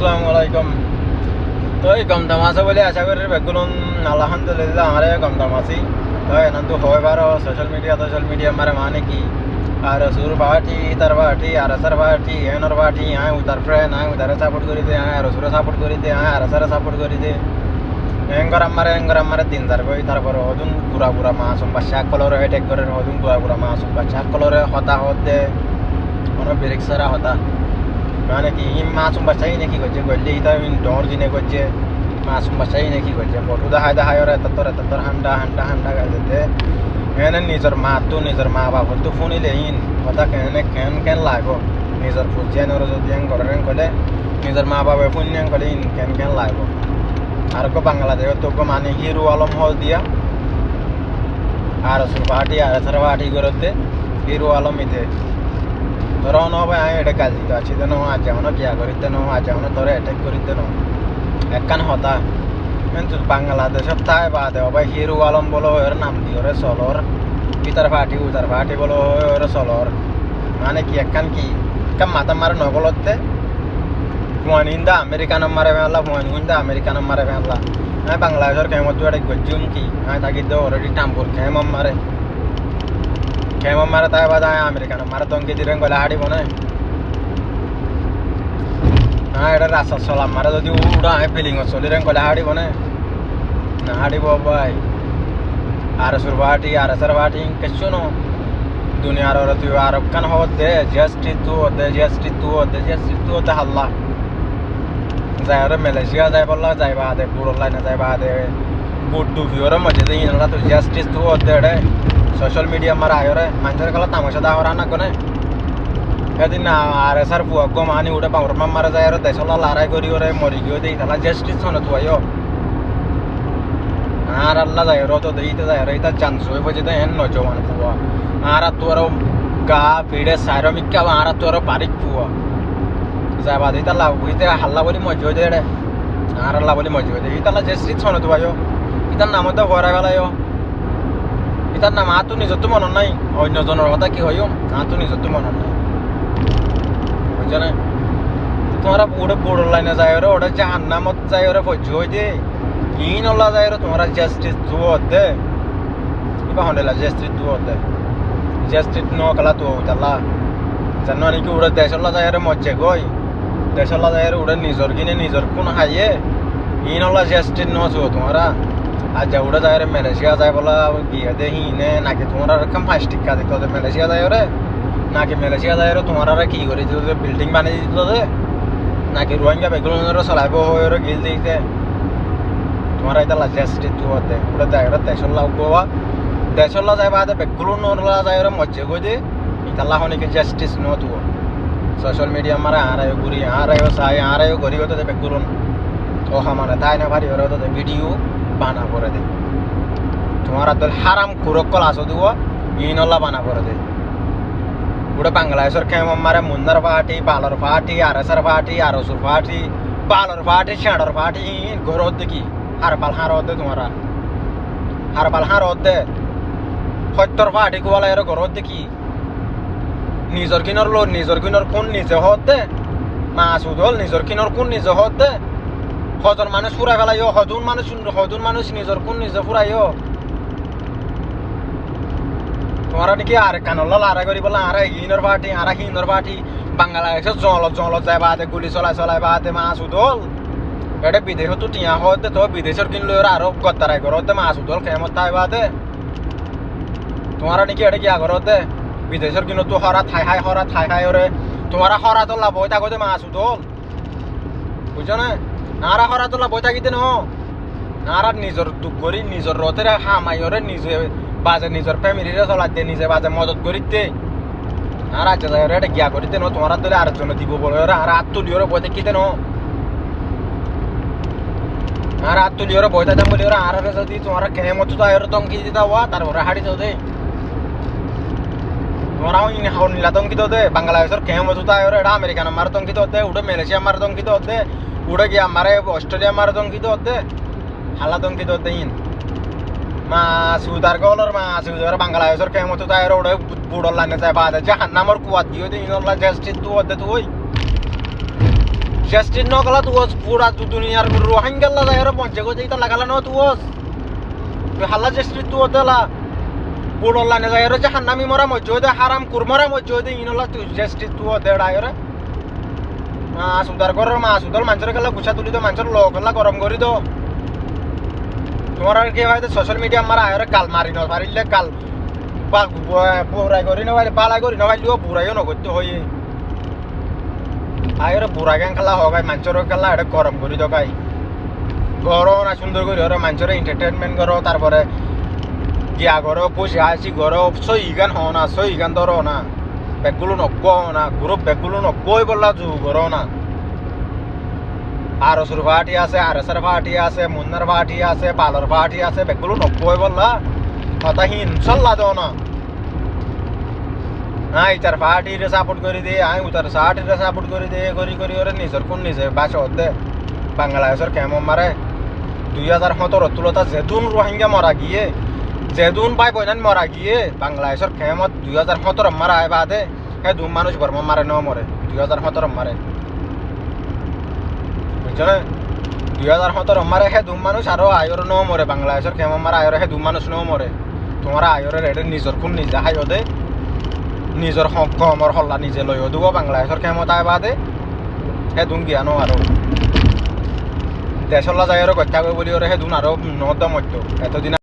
আসসালামু আলাইকুম। তো এই কম দাম আছে বলে আশা করি বেগুন আলহামদুলিল্লাহ আমারে কম দাম আছি। তো এনান্তু হয় বারো সোশ্যাল মিডিয়া মারে মানে কি আর সুর বাটি তার বাটি আর সার বাটি এনর বাটি আয় উতার ফ্রেন্ড আয় উতারে সাপোর্ট করি দে আয় আর সুরে সাপোর্ট করি দে আয় আর সারে সাপোর্ট করি দে এঙ্গর আমারে দিন যার গই তারপর হদুন পুরা মাসুম বা শাক কলরে হেটেক করে হদুন পুরা মাসুম বা শাক কলরে হতা হতে কোনো ব্রেক সারা হতা মানে কি মাসুম বাচ্চাই নাকি করছে গল্লি তা ডর দিনে করছে মাসুম বাচ্চাই নাকি করছে ফটো দেখায় ওরা এত হান্ডা গাইতে এনে নিজের মা বাবা তো ফোন ইলে কথা কেন লাগো নিজের ফুজিয়ান ওরা যদি করেন কলে নিজের মা বাবা ফোন কলে কেন লাগো আর বাংলাদেশ তো মানে হিরো আলম হল দিয়া আর সুরবাহাটি আর সারবাহাটি করতে হিরো আলম ইতে তোর নবে আমি এটা কাজ দিতে আছি তো আজ যাও না কিয়া করিতে আজ যাও না তোরা অ্যাটাক করিতে একখান হতা কিন্তু বাংলাদেশের তাই বাদে ভাই হিরো আলম বলো ওর নাম দিয়ে ওরে চলর উতার ফাটি বলো ওরে চলর মানে কি একখান কি মাথা মারে নগলতে ফুয়ানিন্দা আমেরিকান মারে ফেলা আমেরিকান মারে ফেলা আমি বাংলাদেশের কেমত এটা গজ্জুম কি আমি থাকি তো অলরেডি টাম্পুর কেমন মারে তাই বাদ আমেরিকান মারে তঙ্কি দিলেন গলে হাড়িব না হ্যাঁ এটা রাস্তা চলাম মারে যদি উড়া ফিলিং চলিলেন গলে হাড়িব না হাড়িব ভাই আর সুরবাহাটি আর সারবাহাটি কিছু ন দুনিয়ার ওরা তুই আরব খান হতে জিএসটি তু হতে হাল্লা যাই ওরা মালয়েশিয়া যাই বললা যাই বাদে পুরো লাইনে যাই বাদে বুট ডুবি ওরা মজে দিই না তুই জিএসটি তু হতে রে সোশ্যাল মিডিয়া মারা আয়রে মানুষের কালা তামাশা দা হরা না কোনে সেদিন আর এসার পুয়া গম আনি উঠে পাউর মারা যায় আর দেশলা লড়াই করি ওরে মরি গিয়ে দেই তাহলে জাস্টিস শোনো তুই আর আল্লাহ যায় রত দিতে যায় রে তা চান্স হয়ে বসে দেয় হেন নজওয়ান পুয়া আর তোর গা ভিড়ে সাইরো মিক্কা আর তোর বারিক পুয়া যায় বাদ ইতা লাভ হইতে হাল্লা বলি মজ হয়ে দেয় আর আল্লাহ বলি মজ হয়ে দেয় ইতালা জাস্টিস শোনো তুই ইতার নাম তো গড়াই বেলায় ইতার নাম আতো নিজত মনত নাই অন্যজনের কথা কি হয় আতো নিজত মনত নাই বুঝছো না তোমরা পুরো বড় লাইনে যায় রে ওটা জাহান্নামত যায় রে ভোজ হই দে নলা যায় রে তোমরা জাস্টিস দুতে ইবা হন্ডেলা জাস্টিস ন কলা তো তালা জানো নাকি ওটা দেশলা যায় রে মজ্জে গই দেশলা যায় রে ওটা নিজর কোন হাইয়ে নলা জাস্টিস ন চো তোমরা আর যা উড়ে যায় রে মালয়েশিয়া যায় বলা গিয়ে দে হিনে নাকি তোমার কম ফাস্টিক কাজে তো মালয়েশিয়া যায় রে নাকি মালয়েশিয়া যায় রে তোমার কি করে দিত বিল্ডিং বানিয়ে দিত দে নাকি রোহিঙ্গা বেগুনের চলাইব হয়ে রে গিল দিতে তোমার এটা জাস্টিস তু হতে ওটা যায় রে দেশল্লা যায় বাদে বেগুলা যায় রে মজ্জে গই দে ইতাল্লা হনিকে জাস্টিস ন তু সোশ্যাল মিডিয়া মারা আরায় ঘুরি আরায় ঘুরি হতে বেগুলন ও মানে তাই না ভারি ওরা তো ভিডিও বানা করে দে তোমার দল হারাম কুরকল আসো দিব ইনলা বানা করে দে ওটা বাংলাদেশের কেমন মারে মুন্দার পার্টি বালর পার্টি আরএসআর পার্টি আরসুর পার্টি বালর পার্টি শেঁড়র পার্টি ঘর দেখি হারপাল হার দে তোমারা হারপাল হার দে সত্যর পার্টি কোয়ালা এর ঘর দেখি নিজর কিনর কোন নিজে হত দে মাসুদ হল নিজর কিনর কোন নিজে হত দে হজন মানুষ ফুরাই ফেলাইও হদুন মানুষ নিজর কোন নিজে ফুরাইও তোমারা নাকি আর কানল লড়াই করি বলে আর হিনর পার্টি বাংলাদেশের জল যায় বাদে গুলি চলাই বাদে মাসুদ হল এটা বিদেশ তো টিয়া হতে তো বিদেশের কিনলে ওরা আরো গদ্দারাই করতে মাসুদ হল খেমত তাই বাদে তোমারা নাকি এটা কি আগরতে বিদেশের কিনো তো হরা থাই হাই ওরে তোমারা হরা তো লাভ হয়ে থাকতে মাসুদ হল বুঝছো না নারা হরা তোলা বই থাকিতে ন নারা নিজের দুঃখ করি নিজের রথের হামাইরে নিজে বাজে নিজের ফ্যামিলিরে চলাইতে নিজে বাজে মদত করিতে আর আজ এটা গিয়া করিতে ন তোমার দলে আরেকজন দিব বলে আর হাত তুলিওরে বই থাকিতে ন আর হাত তুলিওরে বই থাকতাম বলি ওরা আর যদি তোমার কেমত তো আয়ের তঙ্কি দিতা হওয়া তারপরে হাড়ি তো দে তোমরাও হাওড় নীলা তঙ্কিত দে বাংলাদেশের কেমত তো আয়ের এটা আমেরিকান মার তঙ্কিত হতে উঠে মালয়েশিয়া মার তঙ্কিত হতে উড়ে গিয়ে আমারে অস্ট্রেলিয়া মারে দঙ্কিত হতে হালা দঙ্কিত হতে মাসুদ আর গলর মাসুদ আর বাংলাদেশের কেমত তাই ওড়ে বুড়র লাইনে যায় বাদে জাহান্নামর কুয়াত দিয়ে ইনল্লা জাস্টিস তু হতে তুই জাস্টিস নকলা তুই পুরা দুনিয়ার রোহিঙ্গাল্লা যায় পঞ্চে গো যেটা লাগালা ন তুই তুই হাল্লা জাস্টিস তুই দেলা পুরো লাইনে যায় যে হান্নামি মরা মজুদে হারাম কুরমরা মজুদে ইনলা তুই জাস্টিস তুই দেড়ায় রে সুদার করার সুদল মানুষের গেলে গুছা তুলি তো মানুষের লোক গরম করি তো তোমার আর কি হয় সোশ্যাল মিডিয়া মারা আয়রে কাল মারি নপারিলে কাল বুড়াই করি নপারি বালাই করি নপারিলেও বুড়াইও নগত্য হয়ে আয়রে বুড়া গান খেলা হগাই মানুষের খেলা এটা গরম করি তো গাই গরো না সুন্দর করি ওরা মানুষের এন্টারটেনমেন্ট করো তারপরে গিয়া করো পয়সা আসি করো সই গান হও না সই গান ধরো না ব্যাগগুলো নব্য না গ্রুপ ব্যাগগুলো নব্বই বললা জু করো না আরসুর পার্টি আছে আরএসের পার্টি আছে মুন্নার পার্টি আছে পালর পার্টি আছে ব্যাগগুলো নব্বই বললা কথা হিংসল্লা দাও না হ্যাঁ ইটার পার্টিরে সাপোর্ট করে দিয়ে আমি উতার পার্টিরে সাপোর্ট করে দিয়ে করি করি ওরে নিজের কোন নিজে বাস দে বাংলাদেশের কেমন মারে 2017 তুলতা যেদুন রোহিঙ্গা মরা গিয়ে যেদুন পাই বইনান মরা গিয়ে বাংলাদেশের কেমত 2017 মারা আয় বাদে হ্যাঁ দুম মানুষ বর্ম মারে ন মরে 2017 মারে বুঝছো না 2017 মারে হ্যাঁ দুম মানুষ আরো আয়র ন মরে বাংলাদেশের কেমন মারা আয়র হ্যাঁ দুম মানুষ ন মরে তোমার আয়রের এটা নিজের কোন নিজে হাই দে নিজের কমর হল্লা নিজে লইও দিব বাংলাদেশের কেমত আয় বাদে হে দুন গিয়া নো আরো দেশলা যায় আর গত্যা বলি ওরে হে দুন আরো নদ মধ্য এতদিন